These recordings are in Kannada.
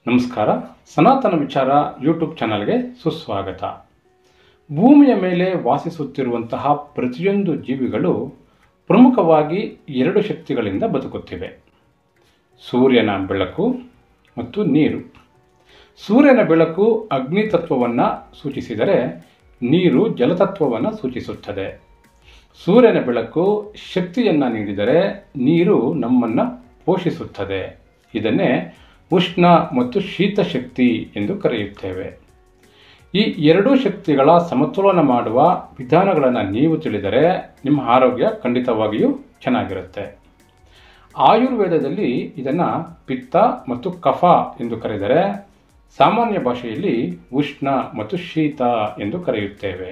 ನಮಸ್ಕಾರ. ಸನಾತನ ವಿಚಾರ ಯೂಟ್ಯೂಬ್ ಚಾನಲ್ಗೆ ಸುಸ್ವಾಗತ. ಭೂಮಿಯ ಮೇಲೆ ವಾಸಿಸುತ್ತಿರುವಂತಹ ಪ್ರತಿಯೊಂದು ಜೀವಿಗಳು ಪ್ರಮುಖವಾಗಿ ಎರಡು ಶಕ್ತಿಗಳಿಂದ ಬದುಕುತ್ತಿವೆ: ಸೂರ್ಯನ ಬೆಳಕು ಮತ್ತು ನೀರು. ಸೂರ್ಯನ ಬೆಳಕು ಅಗ್ನಿ ತತ್ವವನ್ನು ಸೂಚಿಸಿದರೆ ನೀರು ಜಲತತ್ವವನ್ನು ಸೂಚಿಸುತ್ತದೆ. ಸೂರ್ಯನ ಬೆಳಕು ಶಕ್ತಿಯನ್ನು ನೀಡಿದರೆ ನೀರು ನಮ್ಮನ್ನು ಪೋಷಿಸುತ್ತದೆ. ಇದನ್ನೇ ಉಷ್ಣ ಮತ್ತು ಶೀತ ಶಕ್ತಿ ಎಂದು ಕರೆಯುತ್ತೇವೆ. ಈ ಎರಡೂ ಶಕ್ತಿಗಳ ಸಮತೋಲನ ಮಾಡುವ ವಿಧಾನಗಳನ್ನು ನೀವು ತಿಳಿದರೆ ನಿಮ್ಮ ಆರೋಗ್ಯ ಖಂಡಿತವಾಗಿಯೂ ಚೆನ್ನಾಗಿರುತ್ತೆ. ಆಯುರ್ವೇದದಲ್ಲಿ ಇದನ್ನು ಪಿತ್ತ ಮತ್ತು ಕಫ ಎಂದು ಕರೆದರೆ, ಸಾಮಾನ್ಯ ಭಾಷೆಯಲ್ಲಿ ಉಷ್ಣ ಮತ್ತು ಶೀತ ಎಂದು ಕರೆಯುತ್ತೇವೆ.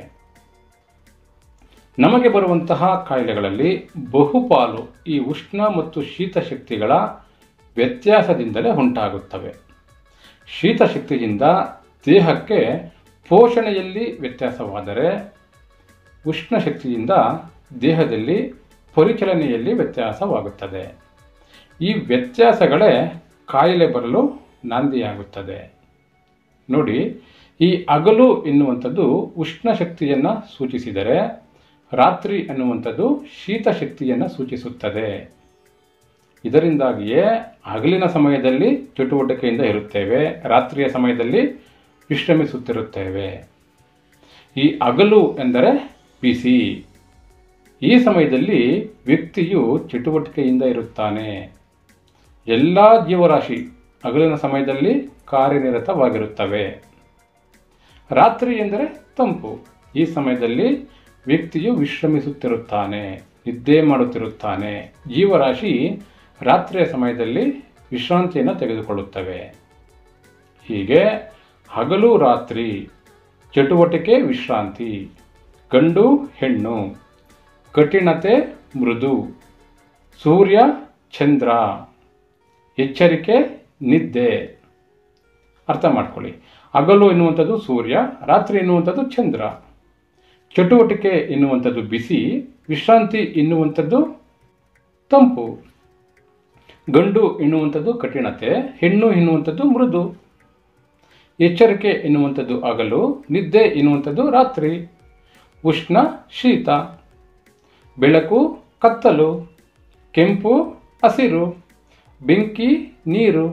ನಮಗೆ ಬರುವಂತಹ ಕಾಯಿಲೆಗಳಲ್ಲಿ ಬಹುಪಾಲು ಈ ಉಷ್ಣ ಮತ್ತು ಶೀತ ಶಕ್ತಿಗಳ ವ್ಯತ್ಯಾಸದಿಂದಲೇ ಉಂಟಾಗುತ್ತವೆ. ಶೀತ ಶಕ್ತಿಯಿಂದ ದೇಹಕ್ಕೆ ಪೋಷಣೆಯಲ್ಲಿ ವ್ಯತ್ಯಾಸವಾದರೆ, ಉಷ್ಣ ಶಕ್ತಿಯಿಂದ ದೇಹದಲ್ಲಿ ಪರಿಚಲನೆಯಲ್ಲಿ ವ್ಯತ್ಯಾಸವಾಗುತ್ತದೆ. ಈ ವ್ಯತ್ಯಾಸಗಳೇ ಕಾಯಿಲೆ ಬರಲು ನಾಂದಿಯಾಗುತ್ತದೆ. ನೋಡಿ, ಈ ಹಗಲು ಎನ್ನುವಂಥದ್ದು ಉಷ್ಣ ಶಕ್ತಿಯನ್ನು ಸೂಚಿಸಿದರೆ, ರಾತ್ರಿ ಎನ್ನುವಂಥದ್ದು ಶೀತ ಶಕ್ತಿಯನ್ನು ಸೂಚಿಸುತ್ತದೆ. ಇದರಿಂದಾಗಿಯೇ ಹಗಲಿನ ಸಮಯದಲ್ಲಿ ಚಟುವಟಿಕೆಯಿಂದ ಇರುತ್ತೇವೆ, ರಾತ್ರಿಯ ಸಮಯದಲ್ಲಿ ವಿಶ್ರಮಿಸುತ್ತಿರುತ್ತೇವೆ. ಈ ಹಗಲು ಎಂದರೆ ಬಿಸಿ. ಈ ಸಮಯದಲ್ಲಿ ವ್ಯಕ್ತಿಯು ಚಟುವಟಿಕೆಯಿಂದ ಇರುತ್ತಾನೆ. ಎಲ್ಲ ಜೀವರಾಶಿ ಹಗಲಿನ ಸಮಯದಲ್ಲಿ ಕಾರ್ಯನಿರತವಾಗಿರುತ್ತವೆ. ರಾತ್ರಿ ಎಂದರೆ ತಂಪು. ಈ ಸಮಯದಲ್ಲಿ ವ್ಯಕ್ತಿಯು ವಿಶ್ರಮಿಸುತ್ತಿರುತ್ತಾನೆ, ನಿದ್ದೆ ಮಾಡುತ್ತಿರುತ್ತಾನೆ. ಜೀವರಾಶಿ ರಾತ್ರಿಯ ಸಮಯದಲ್ಲಿ ವಿಶ್ರಾಂತಿಯನ್ನು ತೆಗೆದುಕೊಳ್ಳುತ್ತವೆ. ಹೀಗೆ ಹಗಲು ರಾತ್ರಿ, ಚಟುವಟಿಕೆ ವಿಶ್ರಾಂತಿ, ಗಂಡು ಹೆಣ್ಣು, ಕಠಿಣತೆ ಮೃದು, ಸೂರ್ಯ ಚಂದ್ರ, ಎಚ್ಚರಿಕೆ ನಿದ್ದೆ. ಅರ್ಥ ಮಾಡ್ಕೊಳ್ಳಿ. ಹಗಲು ಎನ್ನುವಂಥದ್ದು ಸೂರ್ಯ, ರಾತ್ರಿ ಎನ್ನುವಂಥದ್ದು ಚಂದ್ರ, ಚಟುವಟಿಕೆ ಎನ್ನುವಂಥದ್ದು ಬಿಸಿ, ವಿಶ್ರಾಂತಿ ಎನ್ನುವಂಥದ್ದು ತಂಪು, ಗಂಡು ಎನ್ನುವಂಥದ್ದು ಕಠಿಣತೆ, ಹೆಣ್ಣು ಎನ್ನುವಂಥದ್ದು ಮೃದು, ಎಚ್ಚರಿಕೆ ಎನ್ನುವಂಥದ್ದು ಹಗಲು, ನಿದ್ದೆ ಎನ್ನುವಂಥದ್ದು ರಾತ್ರಿ, ಉಷ್ಣ ಶೀತ, ಬೆಳಕು ಕತ್ತಲು, ಕೆಂಪು ಹಸಿರು, ಬೆಂಕಿ ನೀರು,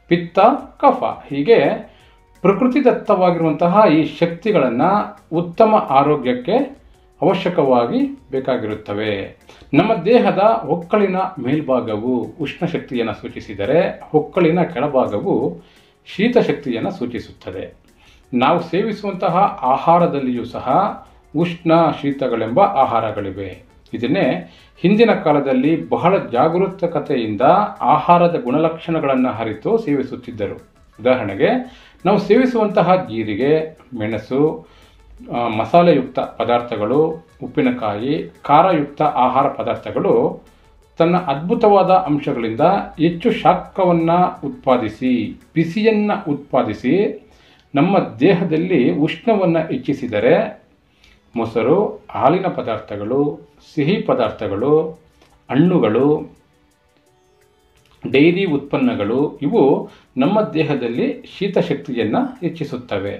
ಪಿತ್ತ ಕಫ. ಹೀಗೆ ಪ್ರಕೃತಿದತ್ತವಾಗಿರುವಂತಹ ಈ ಶಕ್ತಿಗಳನ್ನು ಉತ್ತಮ ಆರೋಗ್ಯಕ್ಕೆ ಅವಶ್ಯಕವಾಗಿ ಬೇಕಾಗಿರುತ್ತವೆ. ನಮ್ಮ ದೇಹದ ಹೊಕ್ಕಳಿನ ಮೇಲ್ಭಾಗವು ಉಷ್ಣ ಶಕ್ತಿಯನ್ನು ಸೂಚಿಸಿದರೆ, ಹೊಕ್ಕಳಿನ ಕೆಳಭಾಗವು ಶೀತ ಶಕ್ತಿಯನ್ನು ಸೂಚಿಸುತ್ತದೆ. ನಾವು ಸೇವಿಸುವಂತಹ ಆಹಾರದಲ್ಲಿಯೂ ಸಹ ಉಷ್ಣ ಶೀತಗಳೆಂಬ ಆಹಾರಗಳಿವೆ. ಇದನ್ನೇ ಹಿಂದಿನ ಕಾಲದಲ್ಲಿ ಬಹಳ ಜಾಗರೂಕತೆಯಿಂದ ಆಹಾರದ ಗುಣಲಕ್ಷಣಗಳನ್ನು ಅರಿತು ಸೇವಿಸುತ್ತಿದ್ದರು. ಉದಾಹರಣೆಗೆ, ನಾವು ಸೇವಿಸುವಂತಹ ಜೀರಿಗೆ, ಮೆಣಸು, ಮಸಾಲೆಯುಕ್ತ ಪದಾರ್ಥಗಳು, ಉಪ್ಪಿನಕಾಯಿ, ಖಾರಯುಕ್ತ ಆಹಾರ ಪದಾರ್ಥಗಳು ತನ್ನ ಅದ್ಭುತವಾದ ಅಂಶಗಳಿಂದ ಹೆಚ್ಚು ಶಾಖವನ್ನು ಉತ್ಪಾದಿಸಿ, ಬಿಸಿಯನ್ನು ಉತ್ಪಾದಿಸಿ ನಮ್ಮ ದೇಹದಲ್ಲಿ ಉಷ್ಣವನ್ನು ಹೆಚ್ಚಿಸಿದರೆ, ಮೊಸರು, ಹಾಲಿನ ಪದಾರ್ಥಗಳು, ಸಿಹಿ ಪದಾರ್ಥಗಳು, ಹಣ್ಣುಗಳು, ಡೈರಿ ಉತ್ಪನ್ನಗಳು ಇವು ನಮ್ಮ ದೇಹದಲ್ಲಿ ಶೀತ ಶಕ್ತಿಯನ್ನು ಹೆಚ್ಚಿಸುತ್ತವೆ.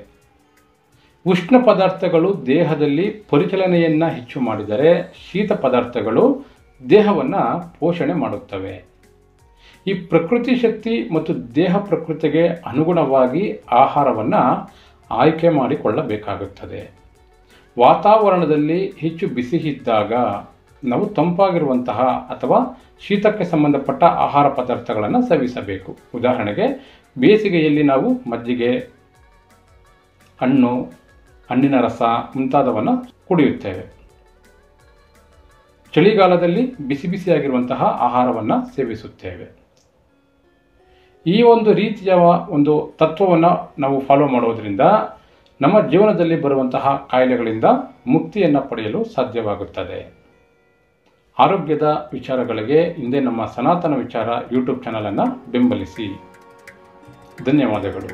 ಉಷ್ಣ ಪದಾರ್ಥಗಳು ದೇಹದಲ್ಲಿ ಪರಿಚಲನೆಯನ್ನು ಹೆಚ್ಚು ಮಾಡಿದರೆ, ಶೀತ ಪದಾರ್ಥಗಳು ದೇಹವನ್ನು ಪೋಷಣೆ ಮಾಡುತ್ತವೆ. ಈ ಪ್ರಕೃತಿ ಶಕ್ತಿ ಮತ್ತು ದೇಹ ಪ್ರಕೃತಿಗೆ ಅನುಗುಣವಾಗಿ ಆಹಾರವನ್ನು ಆಯ್ಕೆ ಮಾಡಿಕೊಳ್ಳಬೇಕಾಗುತ್ತದೆ. ವಾತಾವರಣದಲ್ಲಿ ಹೆಚ್ಚು ಬಿಸಿ ಇದ್ದಾಗ ನಾವು ತಂಪಾಗಿರುವಂತಹ ಅಥವಾ ಶೀತಕ್ಕೆ ಸಂಬಂಧಪಟ್ಟ ಆಹಾರ ಪದಾರ್ಥಗಳನ್ನು ಸೇವಿಸಬೇಕು. ಉದಾಹರಣೆಗೆ, ಬೇಸಿಗೆಯಲ್ಲಿ ನಾವು ಮಜ್ಜಿಗೆ, ಹಣ್ಣಿನ ರಸ ಮುಂತಾದವನ್ನು ಕುಡಿಯುತ್ತೇವೆ. ಚಳಿಗಾಲದಲ್ಲಿ ಬಿಸಿ ಬಿಸಿಯಾಗಿರುವಂತಹ ಆಹಾರವನ್ನು ಸೇವಿಸುತ್ತೇವೆ. ಈ ಒಂದು ರೀತಿಯ ಒಂದು ತತ್ವವನ್ನು ನಾವು ಫಾಲೋ ಮಾಡೋದ್ರಿಂದ ನಮ್ಮ ಜೀವನದಲ್ಲಿ ಬರುವಂತಹ ಕಾಯಿಲೆಗಳಿಂದ ಮುಕ್ತಿಯನ್ನು ಪಡೆಯಲು ಸಾಧ್ಯವಾಗುತ್ತದೆ. ಆರೋಗ್ಯದ ವಿಚಾರಗಳಿಗೆ ಹಿಂದೆ ನಮ್ಮ ಸನಾತನ ವಿಚಾರ ಯೂಟ್ಯೂಬ್ ಚಾನಲನ್ನು ಬೆಂಬಲಿಸಿ. ಧನ್ಯವಾದಗಳು.